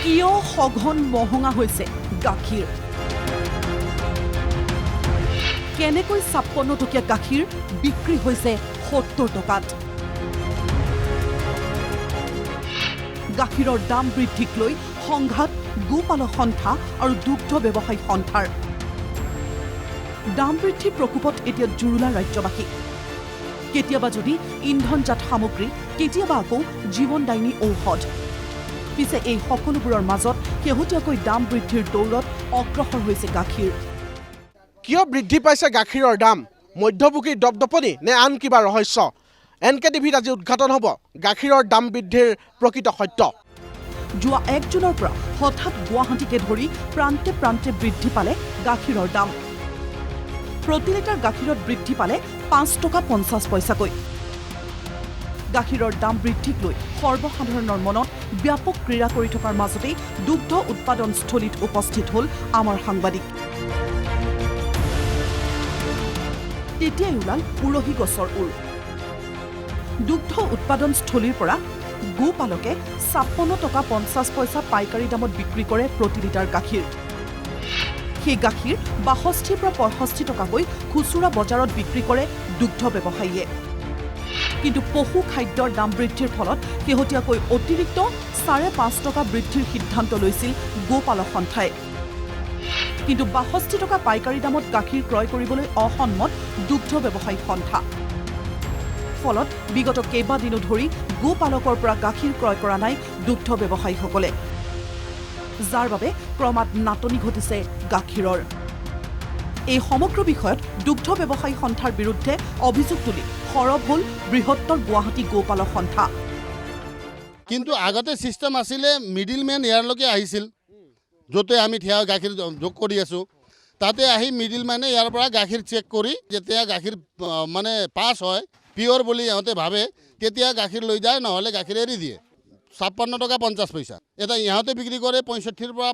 কিয় সঘন মহঙা হৈছে গাখীৰ কেনেকৈ ৫৬ টকীয়া গাখীৰ বিক্ৰী হৈছে ৭০ টকাত গাখীৰৰ দাম বৃদ্ধিক লৈ সংঘাত গোপালক সন্থা আৰু দুগ্ধ ব্যৱসায়ী সন্থাৰ দাম বৃদ্ধিৰ প্ৰকোপত এতিয়া জুৰুলা ৰাজ্যবাসী কেতিয়াবা যদি ইন্ধনজাত সামগ্ৰী কেতিয়াবা আকৌ জীৱনদায়িনী ঔষধ পিছে এই সকলোবোৰৰ মাজত শেহতীয়াকৈ দাম বৃদ্ধিৰ দৌৰত অগ্ৰসৰ হৈছে গাখীৰ কিয় বৃদ্ধি পাইছে গাখীৰৰ দাম মধ্যভোগীৰ দপদপনি নে আন কিবা ৰহস্য এনকেটিভিত আজি উদ্ঘাটন হ'ব গাখীৰৰ দাম বৃদ্ধিৰ প্ৰকৃত সত্য যোৱা ১ জুনৰ পৰা হঠাৎ গুৱাহাটীকে ধৰি প্ৰান্তে প্ৰান্তে বৃদ্ধি পালে গাখীৰৰ দাম প্ৰতি লিটাৰ গাখীৰত বৃদ্ধি পালে ৫ টকা ৫০ পইচাকৈ গাখীৰৰ দাম বৃদ্ধিক লৈ সৰ্বসাধাৰণৰ মনত ব্যাপক ক্ৰীড়া কৰি থকাৰ মাজতেই দুগ্ধ উৎপাদনস্থলীত উপস্থিত হ'ল আমাৰ সাংবাদিক তেতিয়াই ওলাল উৰহি গছৰ উৰ দুগ্ধ উৎপাদনস্থলীৰ পৰা গোপালকে ৫৬ টকা ৫০ পইচা পাইকাৰী দামত বিক্ৰী কৰে প্ৰতি লিটাৰ গাখীৰ সেই গাখীৰ ৬২ পৰা ৬৫ টকাকৈ খুচুৰা বজাৰত বিক্ৰী কৰে দুগ্ধ ব্যৱসায়ীয়ে কিন্তু পশু খাদ্যৰ দাম বৃদ্ধিৰ ফলত শেহতীয়াকৈ অতিৰিক্ত ৫.৫ টকা বৃদ্ধিৰ সিদ্ধান্ত লৈছিল গোপালক সন্থাই কিন্তু ৬২ টকা পাইকাৰী দামত গাখীৰ ক্ৰয় কৰিবলৈ অসন্মত দুগ্ধ ব্যৱসায়ী সন্থা ফলত বিগত কেইবাদিনো ধৰি গোপালকৰ পৰা গাখীৰ ক্ৰয় কৰা নাই দুগ্ধ ব্যৱসায়ীসকলে যাৰ বাবে ক্ৰমাৎ নাটনি ঘটিছে গাখীৰৰ এই সমগ্ৰ বিষয়ত দুগ্ধ ব্যৱসায়ী সন্থাৰ বিৰুদ্ধে অভিযোগ তুলি সৰব হ'ল বৃহত্তৰ গুৱাহাটী গোপালক সন্থা কিন্তু আগতে সিস্টেম আছিলে মিডিলমেন ইয়াৰলৈকে আহিছিল য'তে আমি থিয়া গাখীৰ যোগ কৰি আছোঁ তাতে আহি মিডিলমেনে ইয়াৰ পৰা গাখীৰ চেক কৰি যেতিয়া গাখীৰ মানে পাছ হয় পিয়ৰ বুলি ইহঁতে ভাবে তেতিয়া গাখীৰ লৈ যায় নহ'লে গাখীৰ এৰি দিয়ে ৫৬ টকা ৫০ পইচা এটা ইহঁতে বিক্ৰী কৰে ৬৫ৰ পৰা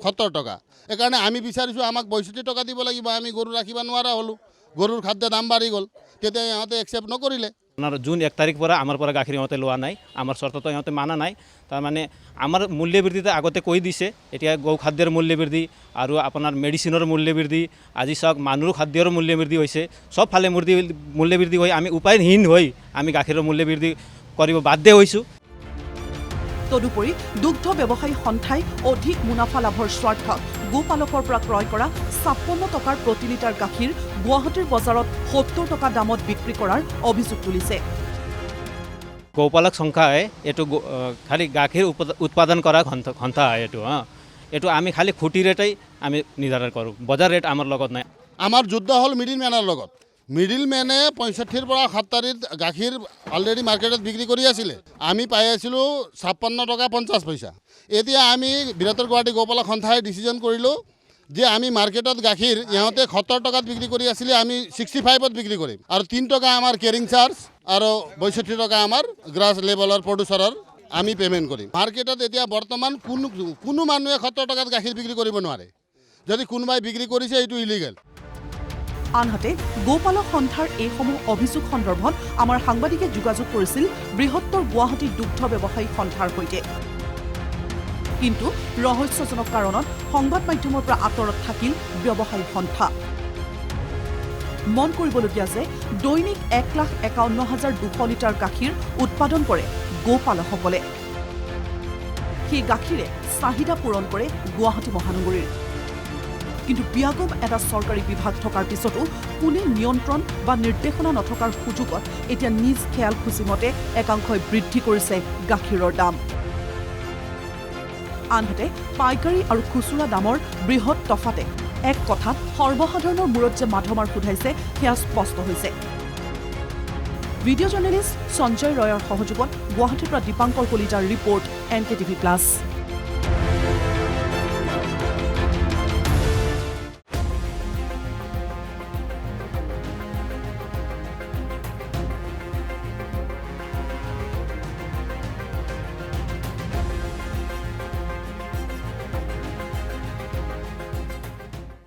৭০ টকা এইকাৰণে আমি বিচাৰিছোঁ আমাক ৬২ টকা দিব লাগিব আমি গৰু ৰাখিব নোৱাৰা হ'লোঁ গৰুৰ খাদ্য দাম বাঢ়ি গ'ল তেতিয়া ইহঁতে একচেপ্ট নকৰিলে আপোনাৰ জুন ১ তাৰিখ পৰা আমাৰ পৰা গাখীৰ ইহঁতে লোৱা নাই আমাৰ চৰ্তটো ইহঁতে মানা নাই তাৰমানে আমাৰ মূল্য বৃদ্ধিটো আগতে কৈ দিছে এতিয়া গৌ খাদ্যৰ মূল্য বৃদ্ধি আৰু আপোনাৰ মেডিচিনৰ মূল্য বৃদ্ধি আজি চাওক মানুহৰ খাদ্যৰ মূল্য বৃদ্ধি হৈছে চব ফালে মূল্য বৃদ্ধি হৈ আমি উপায়হীন হৈ আমি গাখীৰৰ মূল্য বৃদ্ধি কৰিব বাধ্য হৈছোঁ তদুপৰি দুগ্ধ ব্যৱসায়ী সন্থাই অধিক মুনাফা লাভৰ স্বাৰ্থত গোপালকৰ পৰা ক্ৰয় কৰা ৫৬ টকাৰ প্ৰতি লিটাৰ গাখীৰ গুৱাহাটীৰ বজাৰত ৭০ টকা দামত বিক্ৰী কৰাৰ অভিযোগ তুলিছে গোপালক সংখ্যাই এইটো খালি গাখীৰ উৎপাদন কৰা সন্থা এইটো আমি খালি খুঁটি ৰেটেই আমি নিৰ্ধাৰণ কৰোঁ বজাৰ ৰেট আমাৰ লগত নাই আমাৰ যুদ্ধ হ'ল মিডিলমেনৰ লগত মিডিলমেনে ৬৫ৰ পৰা ৭০ গাখীৰ অলৰেডি মাৰ্কেটত বিক্ৰী কৰি আছিলে আমি পাই আছিলোঁ ৫৬ টকা ৫০ পইচা এতিয়া আমি বৃহত্তৰ গুৱাহাটী গোপালক সন্থাই ডিচিজন কৰিলোঁ যে আমি মাৰ্কেটত গাখীৰ ইহঁতে ৭০ টকাত বিক্ৰী কৰি আছিলে আমি 65ত বিক্ৰী কৰিম আৰু ৩ টকা আমাৰ কেৰিং চাৰ্জ আৰু ৬২ টকা আমাৰ গ্ৰাছ লেভেলৰ প্ৰডিউচাৰৰ আমি পে'মেণ্ট কৰিম মাৰ্কেটত এতিয়া বৰ্তমান কোনো মানুহে ৭০ টকাত গাখীৰ বিক্ৰী কৰিব নোৱাৰে যদি কোনোবাই বিক্ৰী কৰিছে এইটো ইলিগেল আনহাতে গোপালক সন্থাৰ এইসমূহ অভিযোগ সন্দৰ্ভত আমাৰ সাংবাদিকে যোগাযোগ কৰিছিল বৃহত্তৰ গুৱাহাটী দুগ্ধ ব্যৱসায়ী সন্থাৰ সৈতে কিন্তু ৰহস্যজনক কাৰণত সংবাদ মাধ্যমৰ পৰা আঁতৰত থাকিল ব্যৱসায়ী সন্থা মন কৰিবলগীয়া যে দৈনিক ১,৫১,২০০ লিটাৰ গাখীৰ উৎপাদন কৰে গোপালকসকলে সেই গাখীৰে চাহিদা পূৰণ কৰে গুৱাহাটী মহানগৰীৰ কিন্তু বিয়াগম এটা চৰকাৰী বিভাগ থকাৰ পিছতো কোনে নিয়ন্ত্ৰণ বা নিৰ্দেশনা নথকাৰ সুযোগত এতিয়া নিজ খেয়াল খুচিমতে একাংশই বৃদ্ধি কৰিছে গাখীৰৰ দাম আনহাতে পাইকাৰী আৰু খুচুৰা দামৰ বৃহৎ তফাতে এক কথাত সৰ্বসাধাৰণৰ মূৰত যে মাধমাৰ ফুটাইছে সেয়া স্পষ্ট হৈছে ভিডিঅ' জাৰ্নেলিষ্ট সঞ্জয় ৰয়ৰ সহযোগত গুৱাহাটীৰ পৰা দীপাংকৰ কলিতাৰ ৰিপৰ্ট NKTV+।